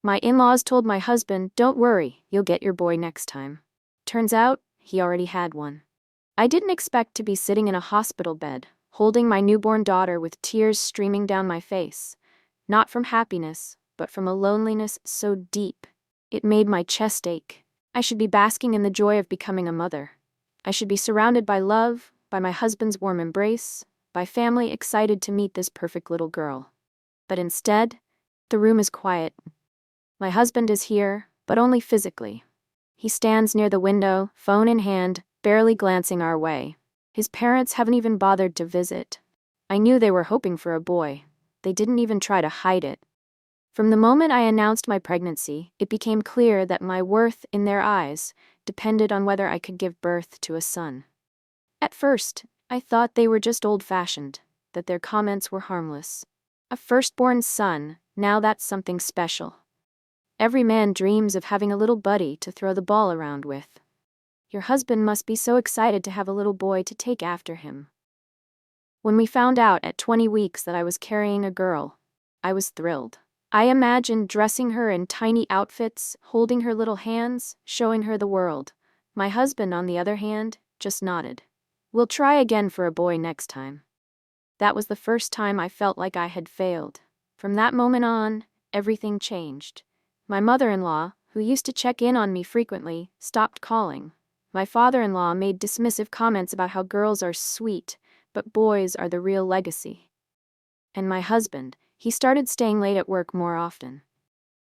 My in-laws told my husband, "Don't worry, you'll get your boy next time." Turns out, he already had one. I didn't expect to be sitting in a hospital bed, holding my newborn daughter with tears streaming down my face. Not from happiness, but from a loneliness so deep. It made my chest ache. I should be basking in the joy of becoming a mother. I should be surrounded by love, by my husband's warm embrace, by family excited to meet this perfect little girl. But instead, the room is quiet. My husband is here, but only physically. He stands near the window, phone in hand, barely glancing our way. His parents haven't even bothered to visit. I knew they were hoping for a boy. They didn't even try to hide it. From the moment I announced my pregnancy, it became clear that my worth in their eyes depended on whether I could give birth to a son. At first, I thought they were just old-fashioned, that their comments were harmless. A firstborn son, now that's something special. Every man dreams of having a little buddy to throw the ball around with. Your husband must be so excited to have a little boy to take after him. When we found out at 20 weeks that I was carrying a girl, I was thrilled. I imagined dressing her in tiny outfits, holding her little hands, showing her the world. My husband, on the other hand, just nodded. "We'll try again for a boy next time." That was the first time I felt like I had failed. From that moment on, everything changed. My mother-in-law, who used to check in on me frequently, stopped calling. My father-in-law made dismissive comments about how girls are sweet, but boys are the real legacy. And my husband, he started staying late at work more often.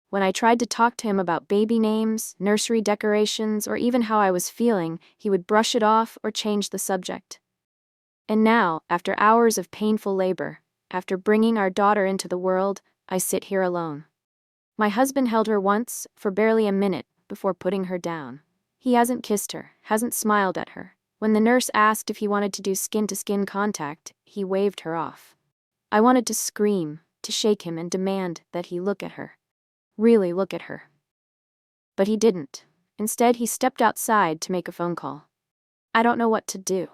When I tried to talk to him about baby names, nursery decorations, or even how I was feeling, he would brush it off or change the subject. And now, after hours of painful labor, after bringing our daughter into the world, I sit here alone. My husband held her once, for barely a minute, before putting her down. He hasn't kissed her, hasn't smiled at her. When the nurse asked if he wanted to do skin-to-skin contact, he waved her off. I wanted to scream, to shake him and demand that he look at her. Really look at her. But he didn't. Instead, he stepped outside to make a phone call. I don't know what to do.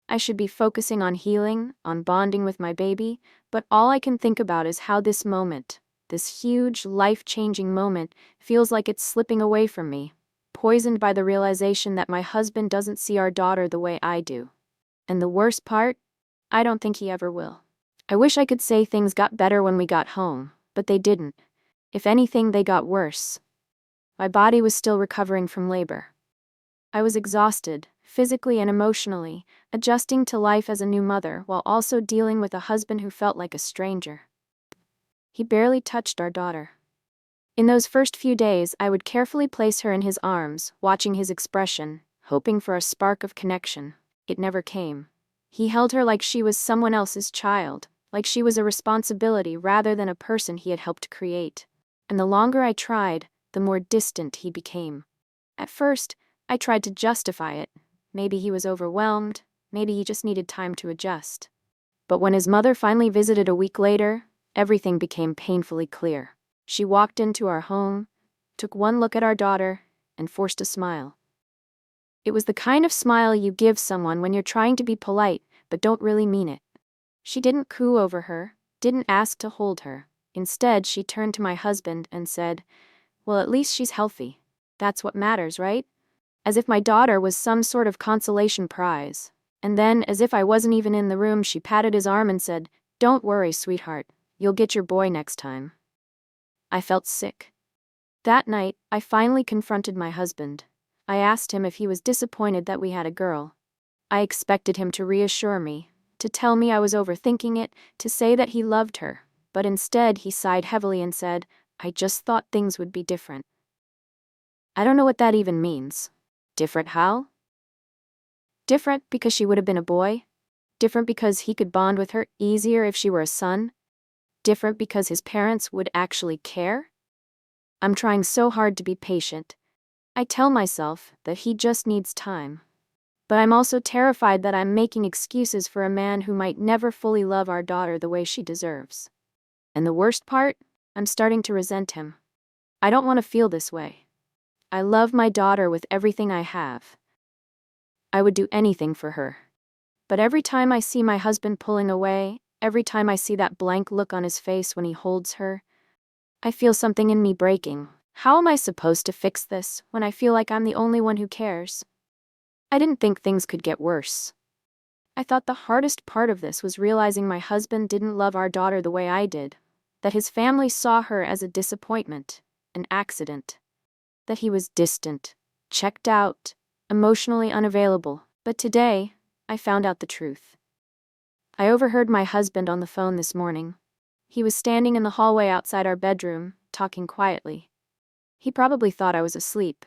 I should be focusing on healing, on bonding with my baby, but all I can think about is how this moment, this huge, life-changing moment, feels like it's slipping away from me, poisoned by the realization that my husband doesn't see our daughter the way I do. And the worst part? I don't think he ever will. I wish I could say things got better when we got home, but they didn't. If anything, they got worse. My body was still recovering from labor. I was exhausted, physically and emotionally, adjusting to life as a new mother while also dealing with a husband who felt like a stranger. He barely touched our daughter. In those first few days, I would carefully place her in his arms, watching his expression, hoping for a spark of connection. It never came. He held her like she was someone else's child, like she was a responsibility rather than a person he had helped create. And the longer I tried, the more distant he became. At first, I tried to justify it. Maybe he was overwhelmed, maybe he just needed time to adjust. But when his mother finally visited a week later, everything became painfully clear. She walked into our home, took one look at our daughter, and forced a smile. It was the kind of smile you give someone when you're trying to be polite, but don't really mean it. She didn't coo over her, didn't ask to hold her. Instead, she turned to my husband and said, "Well, at least she's healthy. That's what matters, right?" As if my daughter was some sort of consolation prize. And then, as if I wasn't even in the room, she patted his arm and said, "Don't worry, sweetheart. You'll get your boy next time." I felt sick. That night, I finally confronted my husband. I asked him if he was disappointed that we had a girl. I expected him to reassure me, to tell me I was overthinking it, to say that he loved her. But instead, he sighed heavily and said, "I just thought things would be different." I don't know what that even means. Different how? Different because she would have been a boy? Different because he could bond with her easier if she were a son? Different because his parents would actually care? I'm trying so hard to be patient. I tell myself that he just needs time. But I'm also terrified that I'm making excuses for a man who might never fully love our daughter the way she deserves. And the worst part? I'm starting to resent him. I don't want to feel this way. I love my daughter with everything I have. I would do anything for her. But every time I see my husband pulling away, every time I see that blank look on his face when he holds her, I feel something in me breaking. How am I supposed to fix this when I feel like I'm the only one who cares? I didn't think things could get worse. I thought the hardest part of this was realizing my husband didn't love our daughter the way I did, that his family saw her as a disappointment, an accident, that he was distant, checked out, emotionally unavailable. But today, I found out the truth. I overheard my husband on the phone this morning. He was standing in the hallway outside our bedroom, talking quietly. He probably thought I was asleep,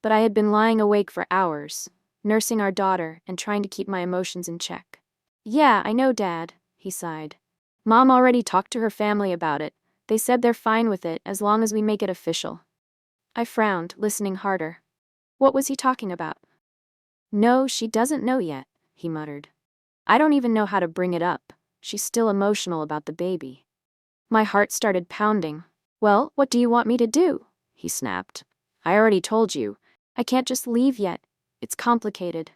but I had been lying awake for hours, nursing our daughter and trying to keep my emotions in check. "Yeah, I know, Dad," he sighed. "Mom already talked to her family about it. They said they're fine with it as long as we make it official." I frowned, listening harder. What was he talking about? "No, she doesn't know yet," he muttered. "I don't even know how to bring it up. She's still emotional about the baby." My heart started pounding. "Well, what do you want me to do?" he snapped. "I already told you. I can't just leave yet. It's complicated."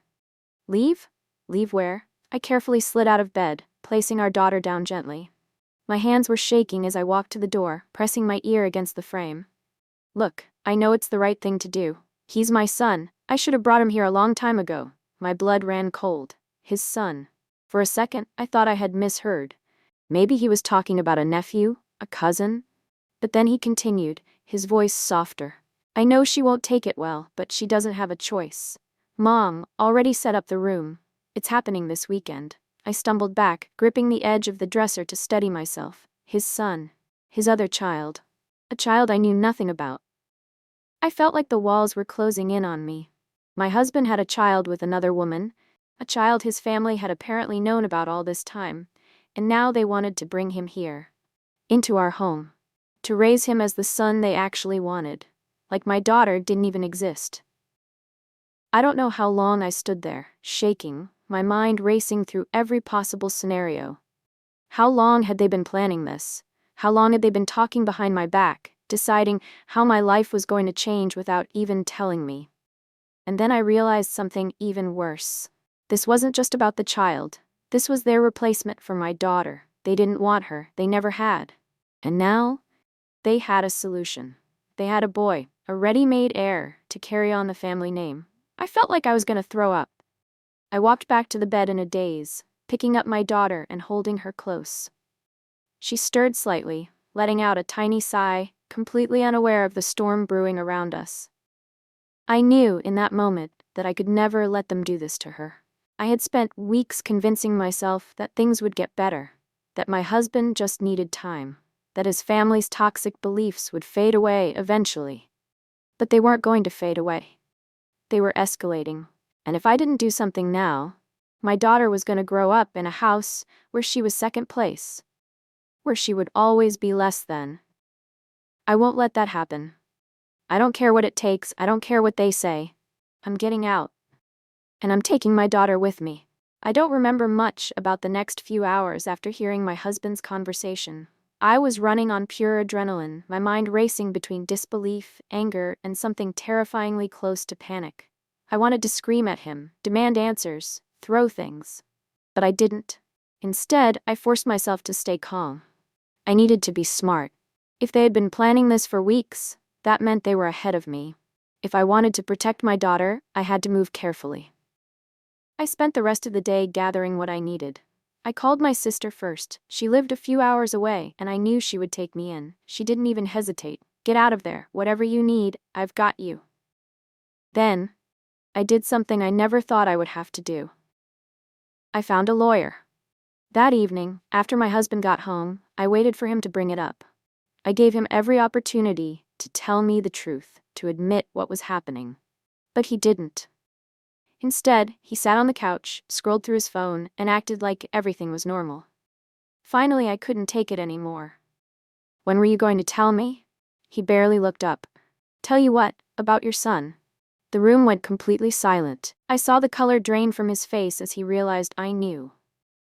"Leave? Leave where?" I carefully slid out of bed, placing our daughter down gently. My hands were shaking as I walked to the door, pressing my ear against the frame. "Look, I know it's the right thing to do. He's my son. I should have brought him here a long time ago." My blood ran cold. His son. For a second, I thought I had misheard. Maybe he was talking about a nephew, a cousin? But then he continued, his voice softer. "I know she won't take it well, but she doesn't have a choice. Mom already set up the room. It's happening this weekend." I stumbled back, gripping the edge of the dresser to steady myself. His son. His other child. A child I knew nothing about. I felt like the walls were closing in on me. My husband had a child with another woman, a child his family had apparently known about all this time, and now they wanted to bring him here. Into our home. To raise him as the son they actually wanted. Like my daughter didn't even exist. I don't know how long I stood there, shaking, my mind racing through every possible scenario. How long had they been planning this? How long had they been talking behind my back, deciding how my life was going to change without even telling me? And then I realized something even worse. This wasn't just about the child. This was their replacement for my daughter. They didn't want her. They never had. And now, they had a solution. They had a boy, a ready-made heir, to carry on the family name. I felt like I was going to throw up. I walked back to the bed in a daze, picking up my daughter and holding her close. She stirred slightly, letting out a tiny sigh, completely unaware of the storm brewing around us. I knew in that moment that I could never let them do this to her. I had spent weeks convincing myself that things would get better, that my husband just needed time, that his family's toxic beliefs would fade away eventually. But they weren't going to fade away. They were escalating, and if I didn't do something now, my daughter was going to grow up in a house where she was second place, where she would always be less than. I won't let that happen. I don't care what it takes, I don't care what they say. I'm getting out. And I'm taking my daughter with me. I don't remember much about the next few hours after hearing my husband's conversation. I was running on pure adrenaline, my mind racing between disbelief, anger, and something terrifyingly close to panic. I wanted to scream at him, demand answers, throw things. But I didn't. Instead, I forced myself to stay calm. I needed to be smart. If they had been planning this for weeks, that meant they were ahead of me. If I wanted to protect my daughter, I had to move carefully. I spent the rest of the day gathering what I needed. I called my sister first. She lived a few hours away, and I knew she would take me in. She didn't even hesitate. "Get out of there. Whatever you need, I've got you." Then, I did something I never thought I would have to do. I found a lawyer. That evening, after my husband got home, I waited for him to bring it up. I gave him every opportunity to tell me the truth, to admit what was happening. But he didn't. Instead, he sat on the couch, scrolled through his phone, and acted like everything was normal. Finally, I couldn't take it anymore. "When were you going to tell me?" He barely looked up. "Tell you what, about your son." The room went completely silent. I saw the color drain from his face as he realized I knew.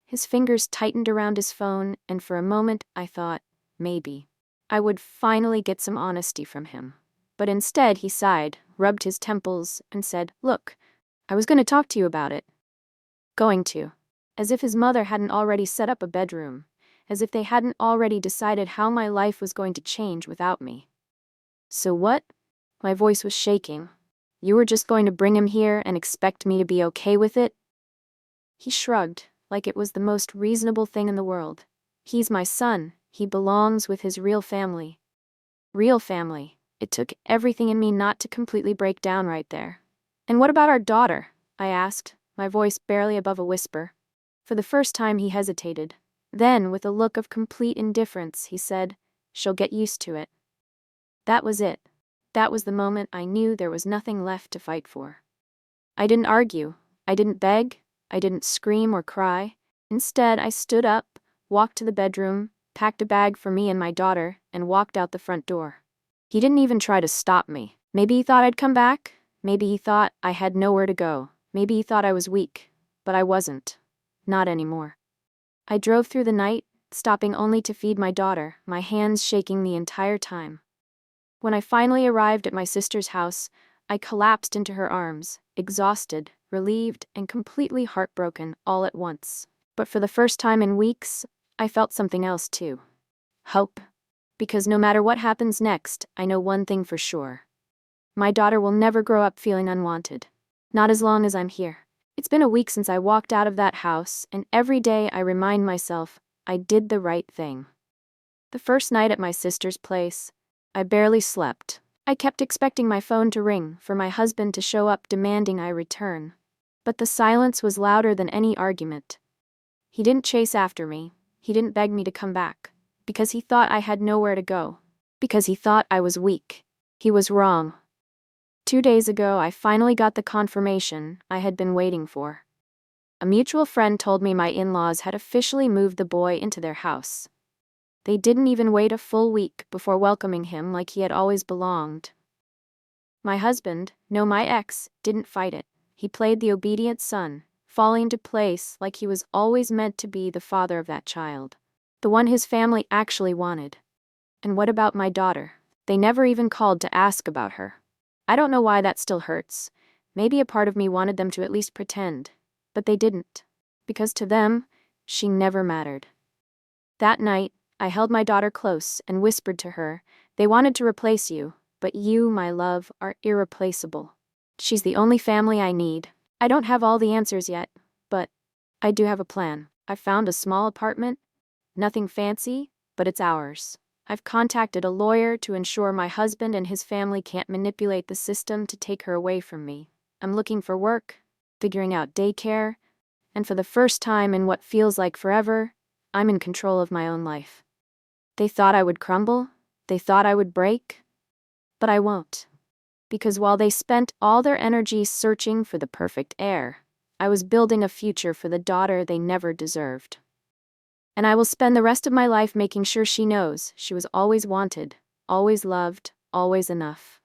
His fingers tightened around his phone, and for a moment, I thought, maybe I would finally get some honesty from him. But instead, he sighed, rubbed his temples, and said, "Look, I was going to talk to you about it." Going to. As if his mother hadn't already set up a bedroom. as if they hadn't already decided how my life was going to change without me. So what? My voice was shaking. You were just going to bring him here and expect me to be okay with it? He shrugged, like it was the most reasonable thing in the world. He's my son. He belongs with his real family. Real family. It took everything in me not to completely break down right there. And what about our daughter? I asked, my voice barely above a whisper. For the first time he hesitated. Then, with a look of complete indifference, he said, "She'll get used to it." That was it. That was the moment I knew there was nothing left to fight for. I didn't argue. I didn't beg. I didn't scream or cry. Instead, I stood up, walked to the bedroom, packed a bag for me and my daughter, and walked out the front door. He didn't even try to stop me. Maybe he thought I'd come back. Maybe he thought I had nowhere to go. Maybe he thought I was weak. But I wasn't. Not anymore. I drove through the night, stopping only to feed my daughter, my hands shaking the entire time. When I finally arrived at my sister's house, I collapsed into her arms, exhausted, relieved, and completely heartbroken all at once. But for the first time in weeks, I felt something else too. Hope. Because no matter what happens next, I know one thing for sure. My daughter will never grow up feeling unwanted. Not as long as I'm here. It's been a week since I walked out of that house, and every day I remind myself I did the right thing. The first night at my sister's place, I barely slept. I kept expecting my phone to ring, for my husband to show up demanding I return. But the silence was louder than any argument. He didn't chase after me. He didn't beg me to come back. Because he thought I had nowhere to go. Because he thought I was weak. He was wrong. 2 days ago, I finally got the confirmation I had been waiting for. A mutual friend told me my in-laws had officially moved the boy into their house. They didn't even wait a full week before welcoming him like he had always belonged. My husband, no, my ex, didn't fight it. He played the obedient son, falling into place like he was always meant to be the father of that child. The one his family actually wanted. And what about my daughter? They never even called to ask about her. I don't know why that still hurts. Maybe a part of me wanted them to at least pretend. But they didn't. Because to them, she never mattered. That night, I held my daughter close and whispered to her, "They wanted to replace you, but you, my love, are irreplaceable. She's the only family I need. I don't have all the answers yet, but I do have a plan. I found a small apartment. Nothing fancy, but it's ours. I've contacted a lawyer to ensure my husband and his family can't manipulate the system to take her away from me. I'm looking for work, figuring out daycare, and for the first time in what feels like forever, I'm in control of my own life." They thought I would crumble. They thought I would break. But I won't. Because while they spent all their energy searching for the perfect heir, I was building a future for the daughter they never deserved. And I will spend the rest of my life making sure she knows she was always wanted, always loved, always enough.